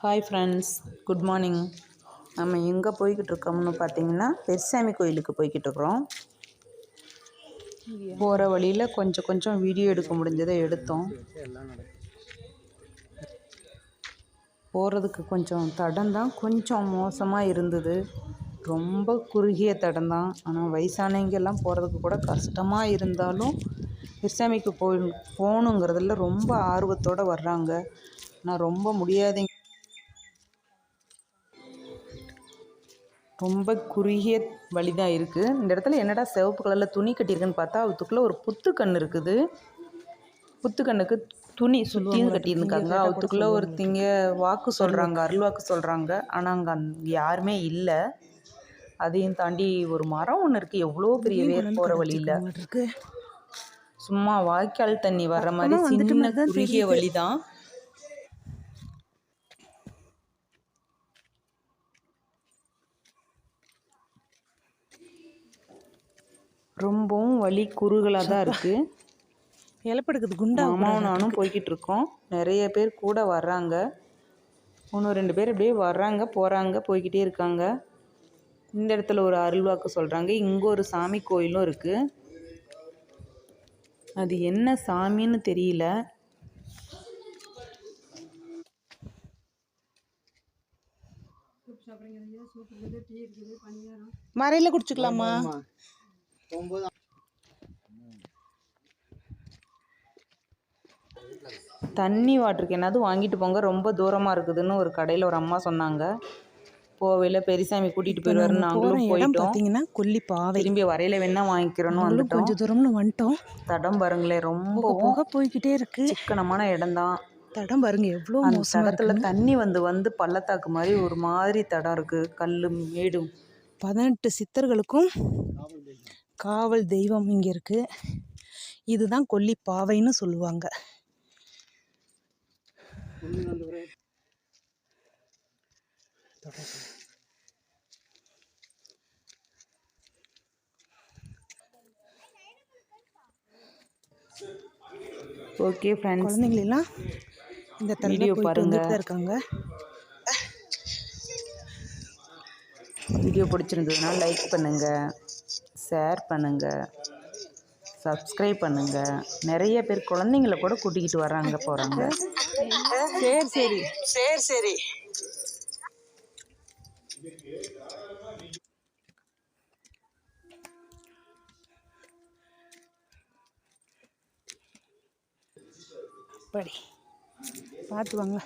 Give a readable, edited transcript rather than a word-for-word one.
Hi friends, good morning. நம்ம எங்கே போய்கிட்டு இருக்கோம்னு பார்த்தீங்கன்னா பெரியசாமி கோயிலுக்கு போய்கிட்டு இருக்கிறோம். போகிற வழியில் கொஞ்சம் வீடியோ எடுக்க முடிஞ்சதை எடுத்தோம். போகிறதுக்கு கொஞ்சம் தடம் தான் கொஞ்சம் மோசமாக இருந்தது. ரொம்ப குறுகிய தடம் தான். ஆனால் வயசானவங்கெல்லாம் போகிறதுக்கு கூட கஷ்டமாக இருந்தாலும் பெரியசாமிக்கு போகணுங்கிறதுல ரொம்ப ஆர்வத்தோடு வர்றாங்க. ஆனால் ரொம்ப முடியாதவங்க, ரொம்ப குறுகிய வழி தான் இருக்குது. இந்த இடத்துல என்னடா சிவப்பு கலரில் துணி கட்டியிருக்குன்னு பார்த்தா அதுக்குள்ளே ஒரு புத்துக்கண் இருக்குது. புத்துக்கண்ணுக்கு துணி சுற்றியும் கட்டியிருக்காங்க. அதுக்குள்ளே ஒருத்திங்க வாக்கு சொல்கிறாங்க, அருள் வாக்கு சொல்கிறாங்க. ஆனால் அங்கே யாருமே இல்லை. அதையும் தாண்டி ஒரு மரம் ஒன்று இருக்குது. எவ்வளோ பெரிய வேர் போகிற வழியில் சும்மா வாய்க்கால் தண்ணி வர்ற மாதிரி சின்ன குறுகிய வழி தான். ரொம்பவும் வழி குறுகலாக தான் இருக்குது. இலப்படுக்குது குண்டா. அம்மாவும் நானும் போய்கிட்டு இருக்கோம். நிறைய பேர் கூட வர்றாங்க. 1-2 பேர் அப்படியே வர்றாங்க, போகிறாங்க, போய்கிட்டே இருக்காங்க. இந்த இடத்துல ஒரு அருள்வாக்கு சொல்கிறாங்க. இங்கே ஒரு சாமி கோயிலும் இருக்குது. அது என்ன சாமின்னு தெரியல. மறையில குடிச்சுக்கலாமா? தண்ணி வாட்டருக்கு என்னது வாங்கிட்டு போங்க, ரொம்ப தூரமாக இருக்குதுன்னு ஒரு கடையில் ஒரு அம்மா சொன்னாங்க. போவையில் பெரியசாமி கூட்டிகிட்டு போயிடுவாருன்னு நாங்களும் போயிட்டோம். பார்த்தீங்கன்னா கொல்லிப்பாவை. திரும்பி வரையில வேணா வாங்கிக்கிறோன்னு வந்துட்டோம். கொஞ்சம் தூரம்னு வந்துட்டோம். தடம் பாருங்களேன், ரொம்ப போக போய்கிட்டே இருக்கு. சிக்கனமான இடம் தான். தடம் பாருங்க எவ்வளோ மோசமா தடத்துல தண்ணி வந்து பள்ளத்தாக்கு மாதிரி ஒரு மாதிரி தடம் இருக்கு. கல்லும் மேடும். 18 சித்தர்களுக்கும் காவல் தெய்வம் இங்கே இருக்கு. இதுதான் கொல்லிப்பாவைன்னு சொல்லுவாங்க. ஓகே ஃப்ரெண்ட்ஸ், குழந்தைங்களெல்லாம் இந்த வீடியோ பாருங்க. இருக்காங்க. வீடியோ பிடிச்சிருந்ததுன்னா லைக் பண்ணுங்க, ஷேர் பண்ணுங்க, சப்ஸ்கிரைப் பண்ணுங்க. நிறைய பேர் குழந்தைங்கள கூட கூட்டிக்கிட்டு வர்றாங்க, போகிறாங்க. சரி சரி சரி. படி பார்த்து வாங்க.